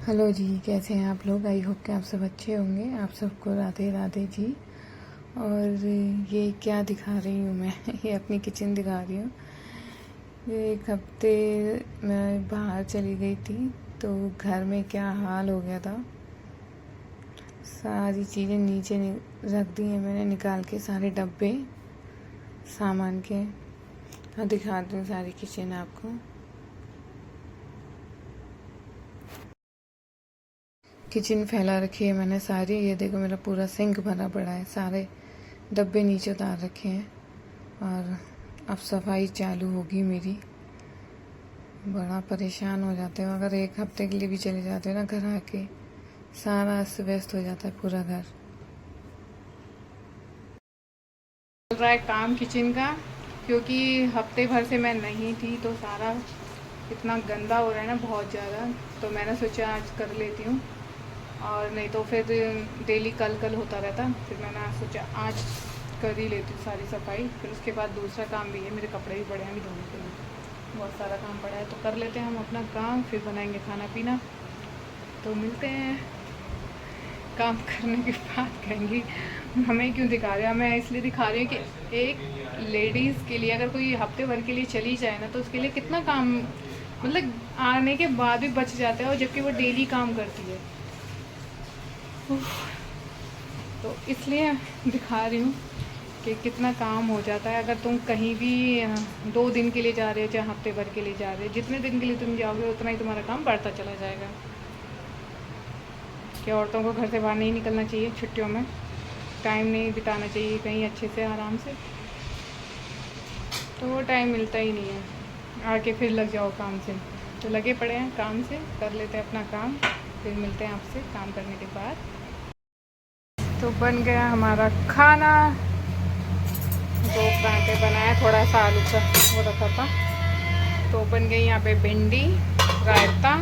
Hello जी, कैसे हैं आप लोग। आई होप कि आप सब अच्छे होंगे। आप सबको राधे राधे जी। और ये क्या दिखा रही हूँ मैं ये अपनी किचन दिखा रही हूँ। ये एक हफ्ते मैं बाहर चली गई थी तो घर में क्या हाल हो गया था। सारी चीज़ें नीचे रख दी हैं मैंने निकाल के, सारे डब्बे सामान के। हाँ, दिखाती हूँ सारी किचन आपको। किचन फैला रखी है मैंने सारी। ये देखो, मेरा पूरा सिंक भरा पड़ा है, सारे डब्बे नीचे उतार रखे हैं। और अब सफाई चालू होगी मेरी। बड़ा परेशान हो जाते हो अगर एक हफ्ते के लिए भी चले जाते हो ना घर आके, सारा अस्त व्यस्त हो जाता है पूरा घर। चल रहा है काम किचन का, क्योंकि हफ्ते भर से मैं नहीं थी तो सारा इतना गंदा हो रहा है ना, बहुत ज़्यादा। तो मैंने सोचा आज कर लेती हूँ, और नहीं तो फिर डेली कल कल होता रहता। फिर मैंने आज सोचा आज कर ही लेती हूँ सारी सफाई। फिर उसके बाद दूसरा काम भी है, मेरे कपड़े भी पड़े हैं अभी धोने के लिए, बहुत सारा काम पड़ा है। तो कर लेते हैं हम अपना काम, फिर बनाएंगे खाना पीना। तो मिलते हैं काम करने के बाद। कहेंगी हमें क्यों दिखा रहे हैं। मैं इसलिए दिखा रही हूँ कि एक लेडीज़ के लिए अगर कोई हफ्ते भर के लिए चली जाए ना, तो उसके लिए कितना काम, मतलब आने के बाद भी बच जाता है, और जबकि वो डेली काम करती है। तो इसलिए दिखा रही हूँ कि कितना काम हो जाता है। अगर तुम कहीं भी 2 दिन के लिए जा रहे हो, चाहे हफ्ते भर के लिए जा रहे हो, जितने दिन के लिए तुम जाओगे उतना ही तुम्हारा काम बढ़ता चला जाएगा। कि औरतों को घर से बाहर नहीं निकलना चाहिए छुट्टियों में, टाइम नहीं बिताना चाहिए कहीं अच्छे से आराम से। तो वो टाइम मिलता ही नहीं है, आके फिर लग जाओ काम से। तो लगे पड़े हैं काम से, कर लेते हैं अपना काम, फिर मिलते हैं आपसे काम करने के बाद। तो बन गया हमारा खाना। 2 पराठे बनाए, थोड़ा सा आलू का वो रखा था। तो बन गई यहाँ पे भिंडी, रायता,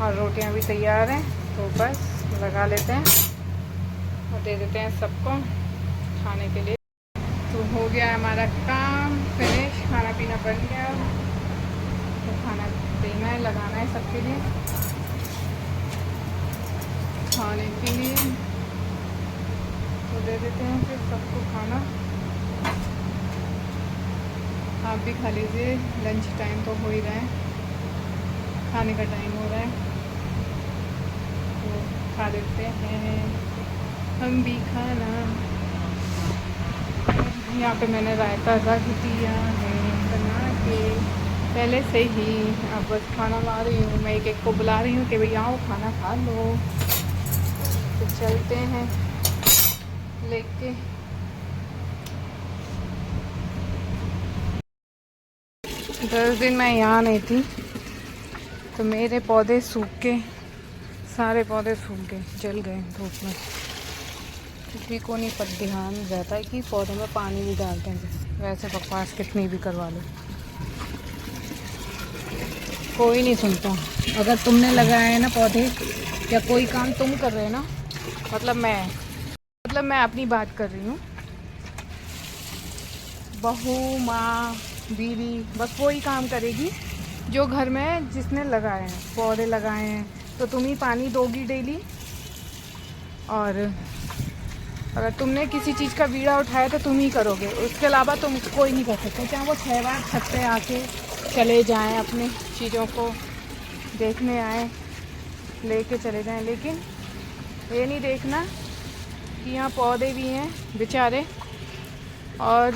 और रोटियाँ भी तैयार हैं। तो बस लगा लेते हैं और दे देते हैं सबको खाने के लिए। तो हो गया हमारा काम फिनिश, खाना पीना बन गया। तो खाना देना है, लगाना है सबके लिए खाने के लिए। तो दे देते हैं फिर सबको खाना। आप भी खा लीजिए, लंच टाइम तो हो ही रहा है, खाने का टाइम हो रहा है। तो खा देते हैं हम भी खाना। यहाँ पे मैंने रायता रख दिया है बना के पहले से ही। अब बस खाना ला रही हूँ, मैं एक एक को बुला रही हूँ कि भैया आओ खाना खा लो। तो चलते हैं लेके। 10 दिन मैं यहाँ नहीं थी तो मेरे पौधे सूख के, सारे पौधे सूख गए, जल गए धूप में। किसी को नहीं पर ध्यान रहता है कि पौधों में पानी भी डालते हैं। वैसे बकवास कितनी भी करवा लो, कोई नहीं सुनता। अगर तुमने लगाए हैं ना पौधे, या कोई काम तुम कर रहे हो ना, मतलब मैं अपनी बात कर रही हूँ। बहू, माँ, बीवी, बस वही काम करेगी जो घर में जिसने लगाए हैं, पौधे लगाए हैं। तो तुम ही पानी दोगी डेली। और अगर तुमने किसी चीज़ का बीड़ा उठाया तो तुम ही करोगे, उसके अलावा तुम कोई नहीं कर सकते। चाहे वो 6 बार छत पे आके चले जाएं, अपने चीज़ों को देखने आए, लेके चले जाएं, लेकिन ये नहीं देखना कि यहाँ पौधे भी हैं बेचारे, और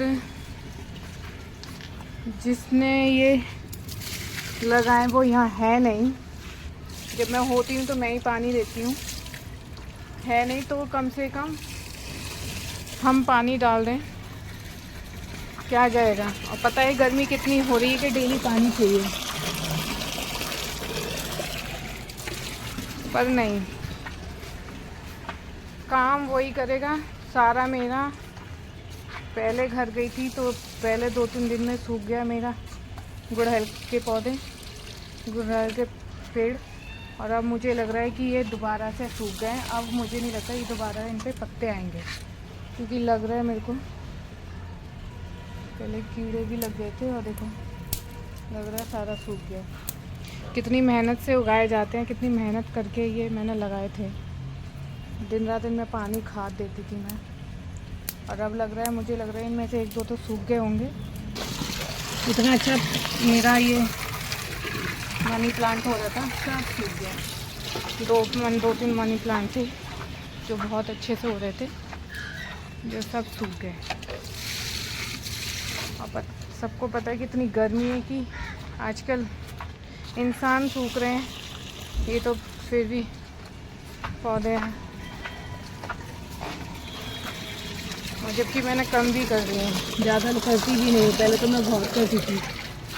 जिसने ये लगाए वो यहाँ है नहीं। जब मैं होती हूँ तो मैं ही पानी देती हूँ, है नहीं तो कम से कम हम पानी डाल दें, क्या जाएगा। और पता है गर्मी कितनी हो रही है कि डेली पानी चाहिए, पर नहीं, काम वही करेगा सारा मेरा। पहले घर गई थी तो पहले 2-3 दिन में सूख गया मेरा गुड़हल के पौधे, गुड़हल के पेड़। और अब मुझे लग रहा है कि ये दोबारा से सूख गए। अब मुझे नहीं लगता ये दोबारा इन पे पत्ते आएंगे, क्योंकि लग रहा है मेरे को पहले कीड़े भी लग गए थे, और देखो लग रहा है सारा सूख गया। कितनी मेहनत से उगाए जाते हैं, कितनी मेहनत करके ये मैंने लगाए थे। दिन रात इनमें पानी खाद देती थी मैं, और अब लग रहा है, मुझे लग रहा है इनमें से 1-2 तो सूख गए होंगे। इतना अच्छा मेरा ये मनी प्लांट हो रहा था, सब सूख गया। 2-3 मनी प्लांट थे जो बहुत अच्छे से हो रहे थे, जो सब सूख गए। और सबको पता है कि इतनी गर्मी है कि आजकल इंसान सूख रहे हैं, ये तो फिर भी पौधे हैं। और जबकि मैंने कम भी कर दिए हैं, ज़्यादा करती भी नहीं। पहले तो मैं बहुत करती थी,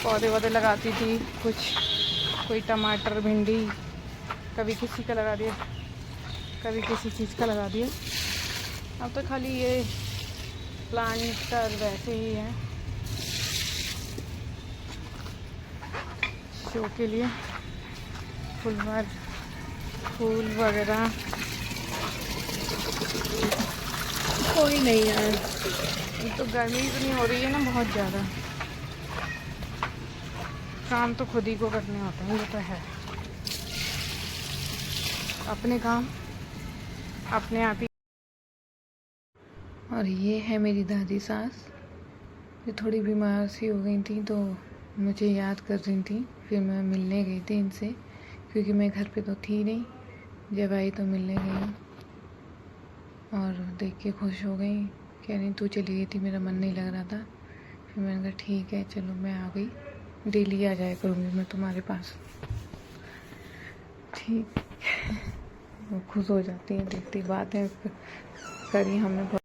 पौधे वौधे लगाती थी, कोई टमाटर, भिंडी, कभी किसी का लगा दिया, कभी किसी चीज़ का लगा दिया। अब तो खाली ये प्लांटर वैसे ही है, शो के लिए, फूल वगैरह। कोई नहीं यार, तो गर्मी इतनी हो रही है ना, बहुत ज़्यादा। काम तो खुद ही को करने होते हैं, ये तो है। अपने काम अपने आप ही। और ये है मेरी दादी सास, जो थोड़ी बीमार सी हो गई थी, तो मुझे याद कर रही थी। फिर मैं मिलने गई थी इनसे, क्योंकि मैं घर पे तो थी नहीं। जब आई तो मिलने गई, और देख के खुश हो गई। कह रही तू चली गई थी, मेरा मन नहीं लग रहा था। फिर मैंने कहा ठीक है चलो, मैं आ गई, डेली आ जाया करूँगी मैं तुम्हारे पास। ठीक वो खुश हो जाती है, देखती बातें करी हमने।